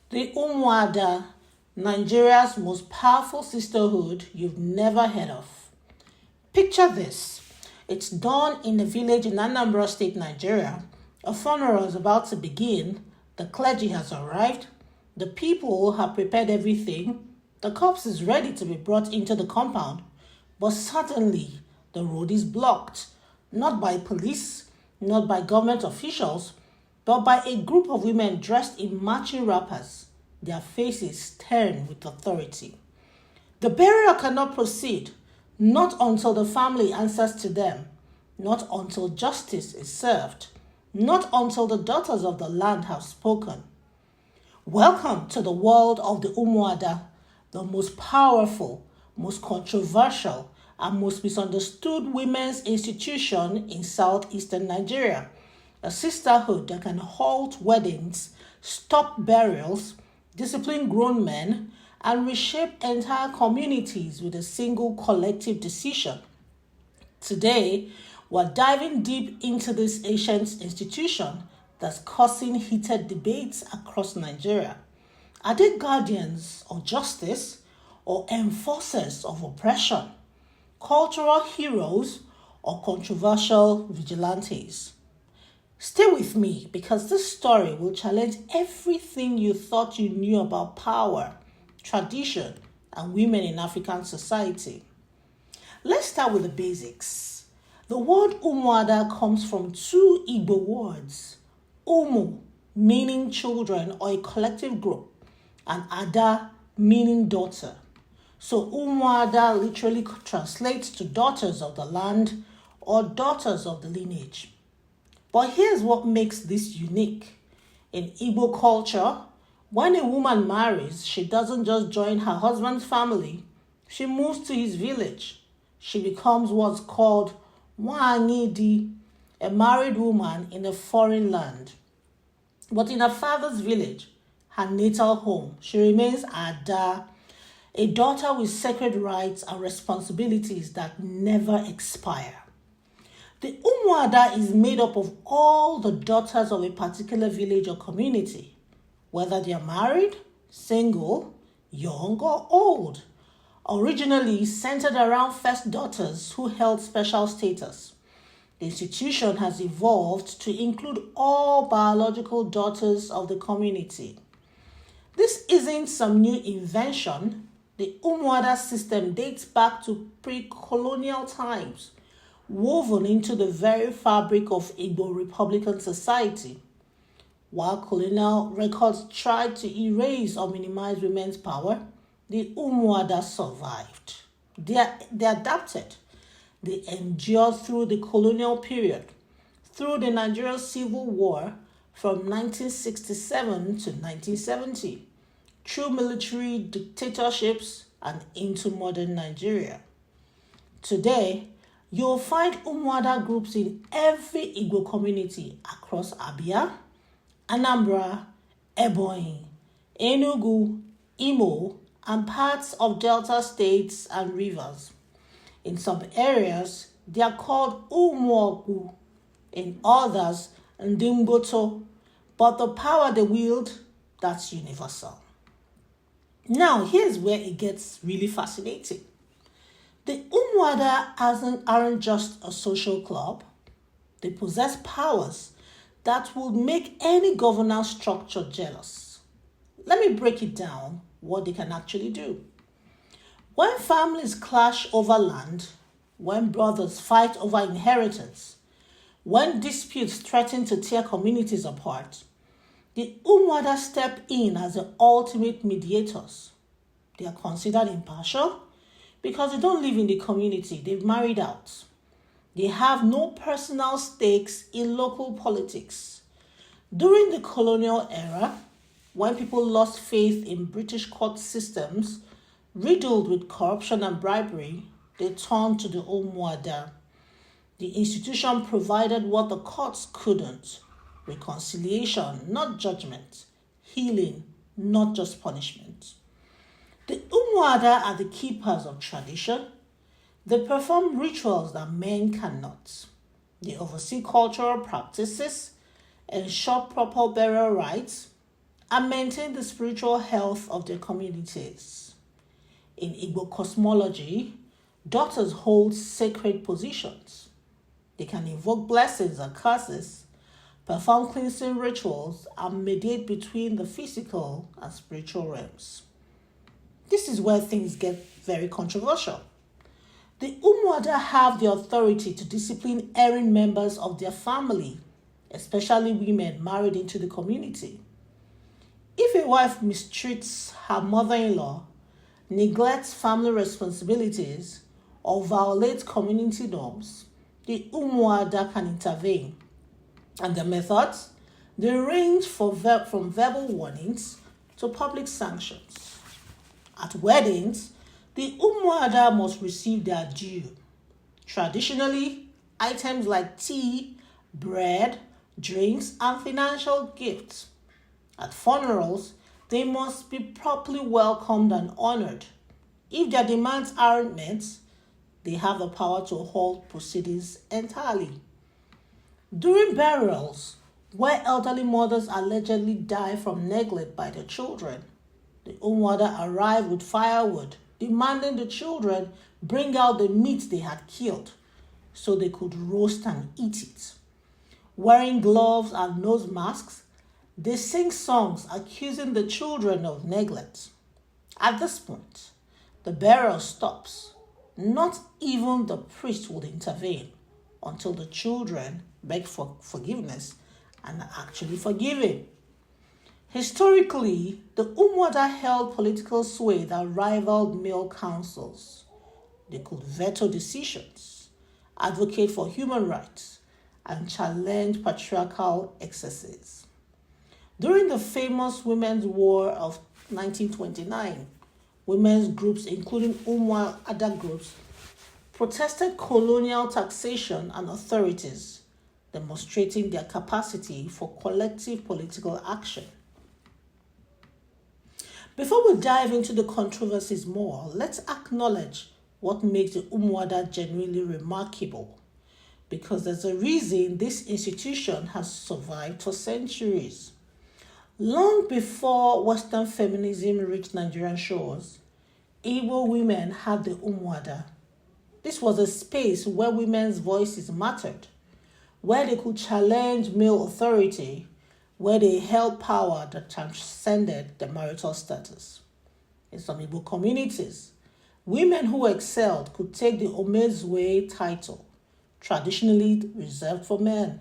The Umuada, Nigeria's most powerful sisterhood you've never heard of. Picture this. It's dawn in a village in Anambra State, Nigeria. A funeral is about to begin. The clergy has arrived. The people have prepared everything. The corpse is ready to be brought into the compound. But suddenly, the road is blocked. Not by police, not by government officials, but by a group of women dressed in matching wrappers, their faces staring with authority. The burial cannot proceed, not until the family answers to them, not until justice is served, not until the daughters of the land have spoken. Welcome to the world of the Umuada, the most powerful, most controversial, and most misunderstood women's institution in southeastern Nigeria. A sisterhood that can halt weddings, stop burials, discipline grown men, and reshape entire communities with a single collective decision. Today, we're diving deep into this ancient institution that's causing heated debates across Nigeria. Are they guardians of justice or enforcers of oppression, cultural heroes or controversial vigilantes? Stay with me because this story will challenge everything you thought you knew about power, tradition, and women in African society. Let's start with the basics. The word Umuada comes from two Igbo words, Umu, meaning children or a collective group, and Ada, meaning daughter. So Umuada literally translates to daughters of the land or daughters of the lineage. But here's what makes this unique. In Igbo culture, when a woman marries, she doesn't just join her husband's family, she moves to his village. She becomes what's called Nwanyidi, a married woman in a foreign land. But in her father's village, her natal home, she remains Ada, a daughter with sacred rights and responsibilities that never expire. The Umuada is made up of all the daughters of a particular village or community, whether they are married, single, young, or old. Originally centered around first daughters who held special status, the institution has evolved to include all biological daughters of the community. This isn't some new invention. The Umuada system dates back to pre-colonial times, woven into the very fabric of Igbo Republican society. While colonial records tried to erase or minimize women's power, the Umuada survived. They adapted. They endured through the colonial period, through the Nigerian Civil War from 1967 to 1970, through military dictatorships and into modern Nigeria. Today, you'll find Umuada groups in every Igbo community across Abia, Anambra, Ebonyi, Enugu, Imo, and parts of Delta states and rivers. In some areas, they are called Umuogu, in others, Ndimgoto, but the power they wield, that's universal. Now, here's where it gets really fascinating. The Umuada aren't just a social club. They possess powers that would make any governance structure jealous. Let me break it down, what they can actually do. When families clash over land, when brothers fight over inheritance, when disputes threaten to tear communities apart, the Umuada step in as the ultimate mediators. They are considered impartial because they don't live in the community, they've married out. They have no personal stakes in local politics. During the colonial era, when people lost faith in British court systems, riddled with corruption and bribery, they turned to the Umuada. The institution provided what the courts couldn't: reconciliation, not judgment; healing, not just punishment. The Umuada are the keepers of tradition. They perform rituals that men cannot. They oversee cultural practices, ensure proper burial rites, and maintain the spiritual health of their communities. In Igbo cosmology, daughters hold sacred positions. They can invoke blessings and curses, perform cleansing rituals, and mediate between the physical and spiritual realms. This is where things get very controversial. The Umuada have the authority to discipline erring members of their family, especially women married into the community. If a wife mistreats her mother-in-law, neglects family responsibilities, or violates community norms, the Umuada can intervene. And the methods, they range from verbal warnings to public sanctions. At weddings, the Umuada must receive their due. Traditionally, items like tea, bread, drinks, and financial gifts. At funerals, they must be properly welcomed and honored. If their demands aren't met, they have the power to halt proceedings entirely. During burials, where elderly mothers allegedly die from neglect by their children, the Umuada arrive with firewood, demanding the children bring out the meat they had killed so they could roast and eat it. Wearing gloves and nose masks, they sing songs accusing the children of neglect. At this point, the burial stops. Not even the priest would intervene until the children beg for forgiveness and are actually forgiven. Historically, the Umuada held political sway that rivaled male councils. They could veto decisions, advocate for human rights, and challenge patriarchal excesses. During the famous Women's War of 1929, women's groups, including Umuada groups, protested colonial taxation and authorities, demonstrating their capacity for collective political action. Before we dive into the controversies more, let's acknowledge what makes the Umuada genuinely remarkable, because there's a reason this institution has survived for centuries. Long before Western feminism reached Nigerian shores, Igbo women had the Umuada. This was a space where women's voices mattered, where they could challenge male authority, where they held power that transcended the marital status. In some Igbo communities, women who excelled could take the Omezwe title, traditionally reserved for men,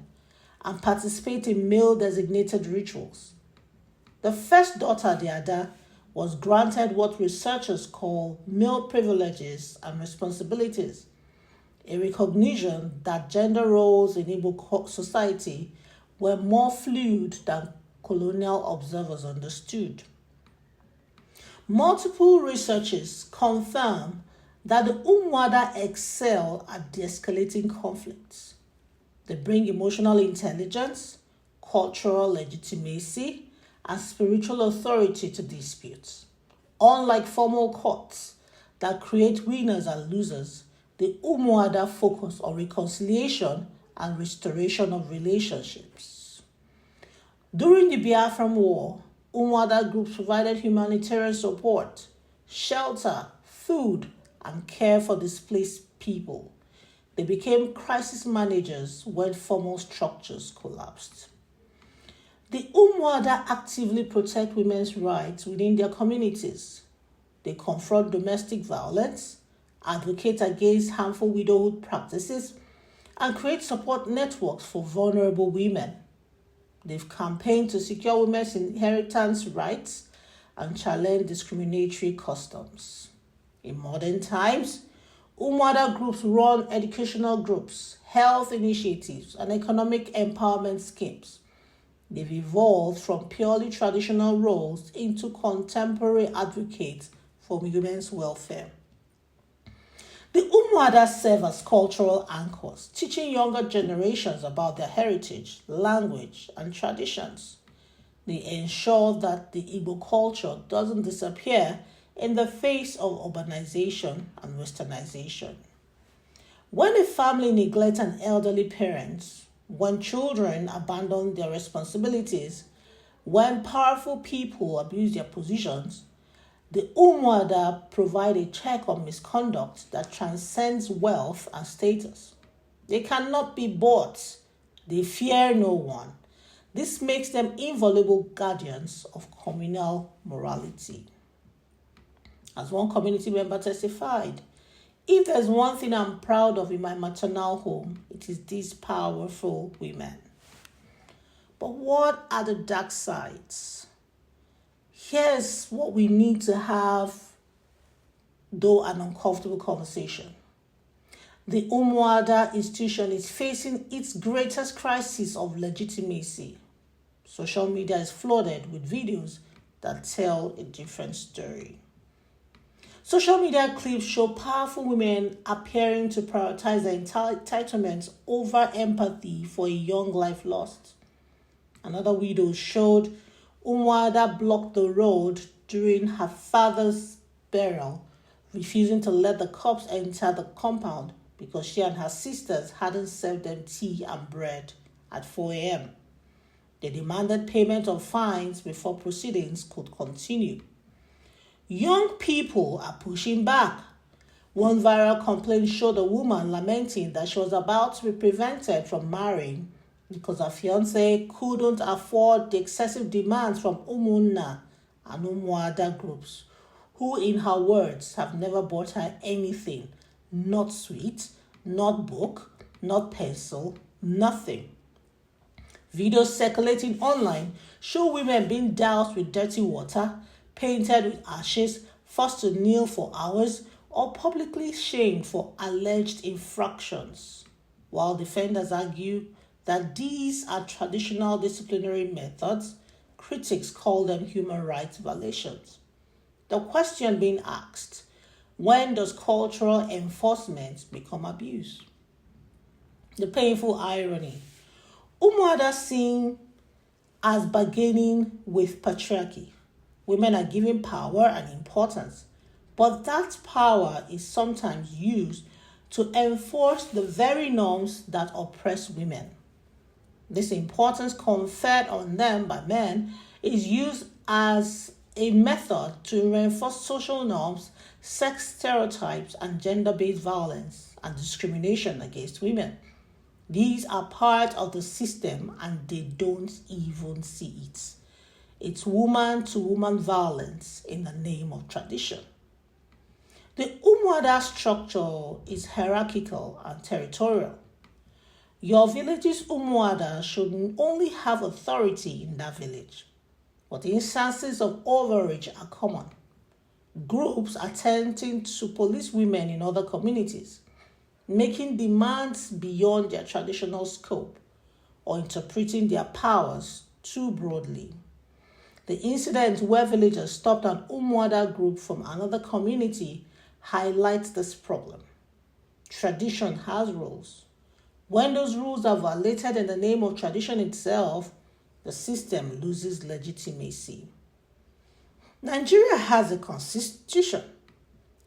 and participate in male-designated rituals. The first daughter, the Ada, was granted what researchers call male privileges and responsibilities, a recognition that gender roles in Igbo society were more fluid than colonial observers understood. Multiple researches confirm that the Umuada excel at de-escalating conflicts. They bring emotional intelligence, cultural legitimacy, and spiritual authority to disputes. Unlike formal courts that create winners and losers, the Umuada focus on reconciliation and restoration of relationships. During the Biafran War, Umuada groups provided humanitarian support, shelter, food, and care for displaced people. They became crisis managers when formal structures collapsed. The Umuada actively protect women's rights within their communities. They confront domestic violence, advocate against harmful widowhood practices, and create support networks for vulnerable women. They've campaigned to secure women's inheritance rights and challenge discriminatory customs. In modern times, Umuada groups run educational groups, health initiatives, and economic empowerment schemes. They've evolved from purely traditional roles into contemporary advocates for women's welfare. The Umuada serve as cultural anchors, teaching younger generations about their heritage, language, and traditions. They ensure that the Igbo culture doesn't disappear in the face of urbanization and westernization. When a family neglects an elderly parent, when children abandon their responsibilities, When powerful people abuse their positions, the Umuada provide a check on misconduct that transcends wealth and status. They cannot be bought. They fear no one. This makes them inviolable guardians of communal morality. As one community member testified, if there's one thing I'm proud of in my maternal home, it is these powerful women. But what are the dark sides? Here's what we need to have, though an uncomfortable conversation. The Umuada institution is facing its greatest crisis of legitimacy. Social media is flooded with videos that tell a different story. Social media clips show powerful women appearing to prioritize their entitlements over empathy for a young life lost. Another video showed Umuada blocked the road during her father's burial, refusing to let the cops enter the compound because she and her sisters hadn't served them tea and bread at 4 a.m. They demanded payment of fines before proceedings could continue. Young people are pushing back. One viral complaint showed a woman lamenting that she was about to be prevented from marrying because her fiancé couldn't afford the excessive demands from Umunna and Umuada groups, who, in her words, have never bought her anything. Not sweet, not book, not pencil, nothing. Videos circulating online show women being doused with dirty water, painted with ashes, forced to kneel for hours, or publicly shamed for alleged infractions. While defenders argue that these are traditional disciplinary methods, critics call them human rights violations. The question being asked, when does cultural enforcement become abuse? The painful irony. Umuada seen as bargaining with patriarchy. Women are given power and importance, but that power is sometimes used to enforce the very norms that oppress women. This importance conferred on them by men is used as a method to reinforce social norms, sex stereotypes, and gender-based violence and discrimination against women. These are part of the system and they don't even see it. It's woman-to-woman violence in the name of tradition. The Umuada structure is hierarchical and territorial. Your village's Umuada should only have authority in that village, but instances of overreach are common. Groups attempting to police women in other communities, making demands beyond their traditional scope, or interpreting their powers too broadly. The incident where villagers stopped an Umuada group from another community highlights this problem. Tradition has rules. When those rules are violated in the name of tradition itself, the system loses legitimacy. Nigeria has a constitution.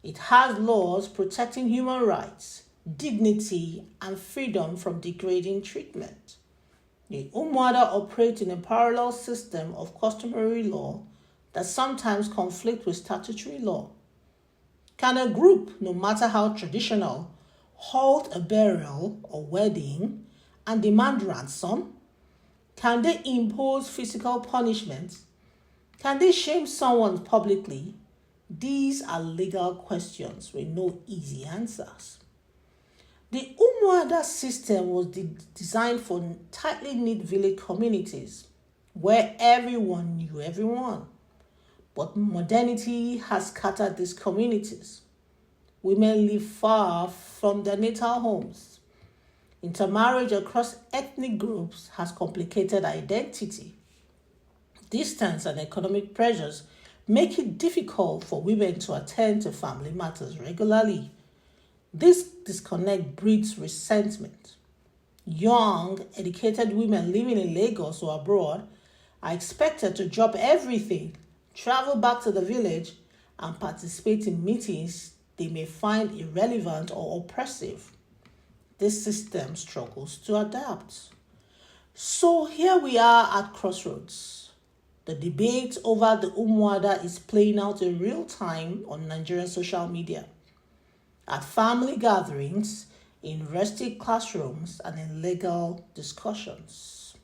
It has laws protecting human rights, dignity, and freedom from degrading treatment. The Umuada operates in a parallel system of customary law that sometimes conflict with statutory law. Can a group, no matter how traditional, halt a burial or wedding and demand ransom? Can they impose physical punishment? Can they shame someone publicly? These are legal questions with no easy answers. The Umuada system was designed for tightly knit village communities where everyone knew everyone. But modernity has scattered these communities. Women live far from their natal homes. Intermarriage across ethnic groups has complicated identity. Distance and economic pressures make it difficult for women to attend to family matters regularly. This disconnect breeds resentment. Young, educated women living in Lagos or abroad are expected to drop everything, travel back to the village, and participate in meetings they may find irrelevant or oppressive. This system struggles to adapt. So here we are at crossroads. The debate over the Umuada is playing out in real time on Nigerian social media, at family gatherings, in university classrooms, and in legal discussions.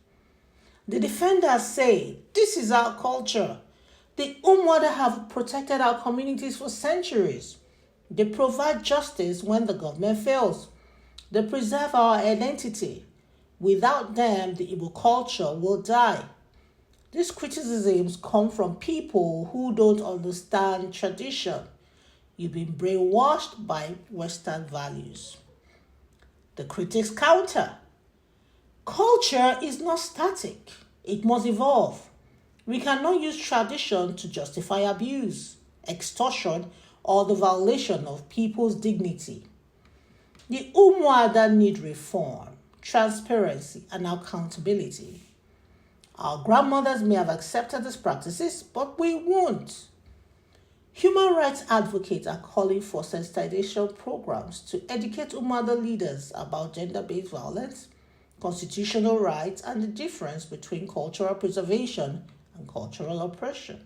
The defenders say, this is our culture. The Umuada have protected our communities for centuries. They provide justice when the government fails. They preserve our identity. Without them, the Igbo culture will die. These criticisms come from people who don't understand tradition. You've been brainwashed by Western values. The critics counter. Culture is not static. It must evolve. We cannot use tradition to justify abuse, extortion, or the violation of people's dignity. The Umuada need reform, transparency, and accountability. Our grandmothers may have accepted these practices, but we won't. Human rights advocates are calling for sensitization programs to educate Umuada leaders about gender-based violence, constitutional rights, and the difference between cultural preservation and cultural oppression.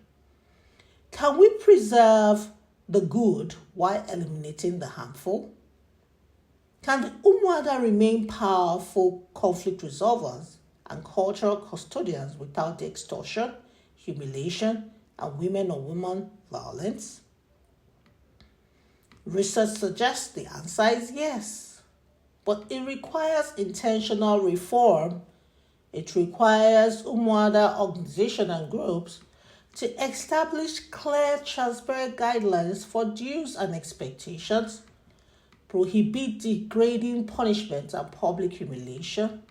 Can we preserve the good while eliminating the harmful? Can the Umuada remain powerful conflict resolvers and cultural custodians without the extortion, humiliation, and women-on-women violence? Research suggests the answer is yes, but it requires intentional reform. It requires Umuada organizations and groups to establish clear, transparent guidelines for dues and expectations, prohibit degrading punishment and public humiliation,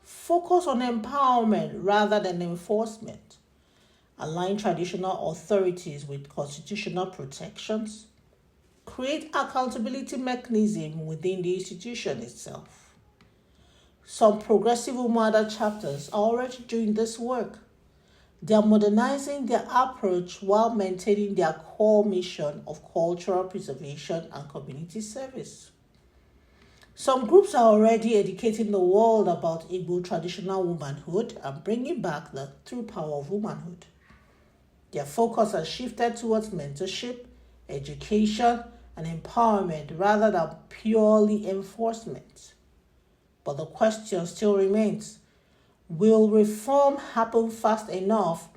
focus on empowerment rather than enforcement, align traditional authorities with constitutional protections, create accountability mechanism within the institution itself. Some progressive Umuada chapters are already doing this work. They are modernizing their approach while maintaining their core mission of cultural preservation and community service. Some groups are already educating the world about Igbo traditional womanhood and bringing back the true power of womanhood. Their focus has shifted towards mentorship, education, and empowerment rather than purely enforcement. But the question still remains, will reform happen fast enough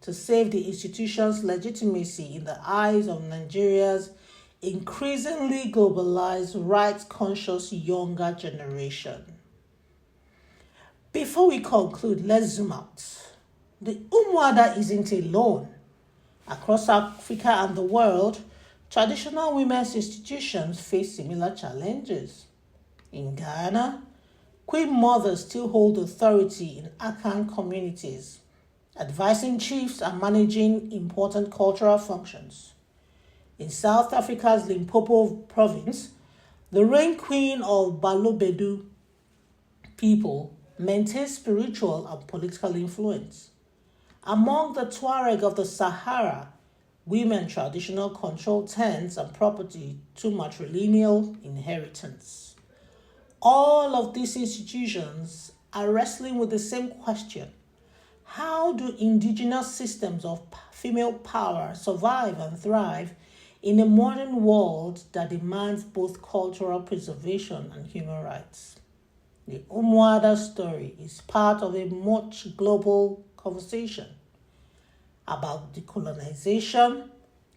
to save the institution's legitimacy in the eyes of Nigeria's increasingly globalized, rights-conscious younger generation? Before we conclude, let's zoom out. The Umuada isn't alone. Across Africa and the world, traditional women's institutions face similar challenges. In Ghana, Queen mothers still hold authority in Akan communities, advising chiefs and managing important cultural functions. In South Africa's Limpopo province, the reign queen of Balobedu people maintains spiritual and political influence. Among the Tuareg of the Sahara, women traditional control tents and property to matrilineal inheritance. All of these institutions are wrestling with the same question. How do indigenous systems of female power survive and thrive in a modern world that demands both cultural preservation and human rights? The Umuada story is part of a much global conversation about decolonization,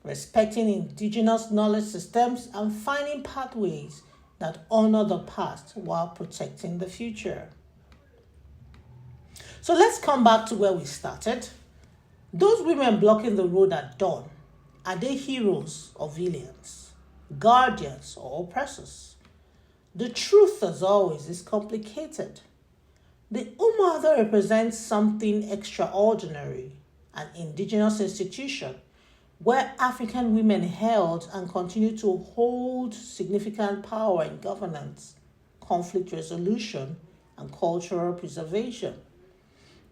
respecting indigenous knowledge systems, and finding pathways that honor the past while protecting the future. So let's come back to where we started. Those women blocking the road at dawn, are they heroes or villains, guardians or oppressors? The truth, as always, is complicated. The Umuada represents something extraordinary, an indigenous institution where African women held and continue to hold significant power in governance, conflict resolution, and cultural preservation.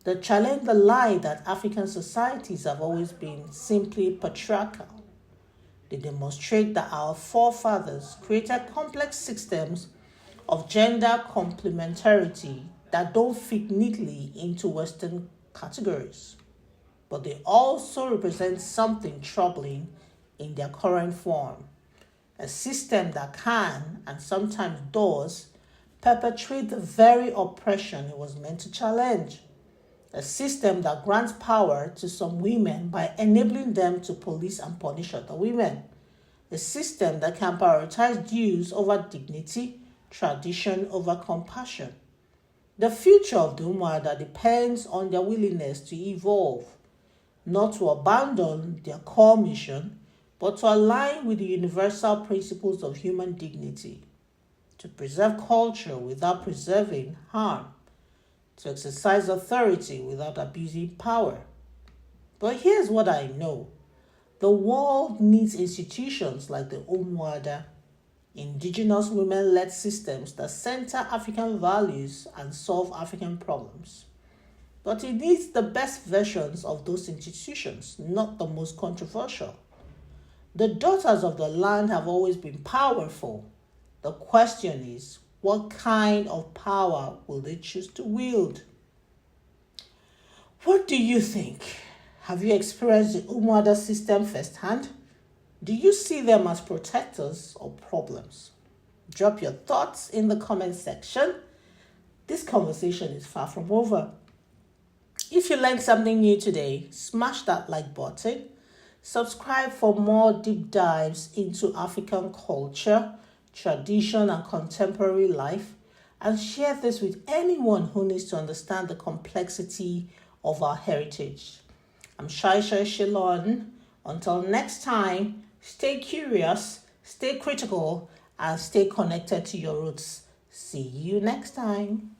They challenge the lie that African societies have always been simply patriarchal. They demonstrate that our forefathers created complex systems of gender complementarity that don't fit neatly into Western categories. but they also represent something troubling in their current form. A system that can, and sometimes does, perpetuate the very oppression it was meant to challenge. A system that grants power to some women by enabling them to police and punish other women. A system that can prioritize dues over dignity, tradition over compassion. The future of the Umuada depends on their willingness to evolve, not to abandon their core mission, but to align with the universal principles of human dignity, to preserve culture without preserving harm, to exercise authority without abusing power. But here's what I know. The world needs institutions like the Umuada, indigenous women-led systems that center African values and solve African problems. But it needs the best versions of those institutions, not the most controversial. The daughters of the land have always been powerful. The question is, what kind of power will they choose to wield? What do you think? Have you experienced the Umuada system firsthand? Do you see them as protectors or problems? Drop your thoughts in the comment section. This conversation is far from over. If you learned something new today, smash that like button. Subscribe for more deep dives into African culture, tradition, and contemporary life. And share this with anyone who needs to understand the complexity of our heritage. I'm Shaisha Shilon. Until next time, stay curious, stay critical, and stay connected to your roots. See you next time.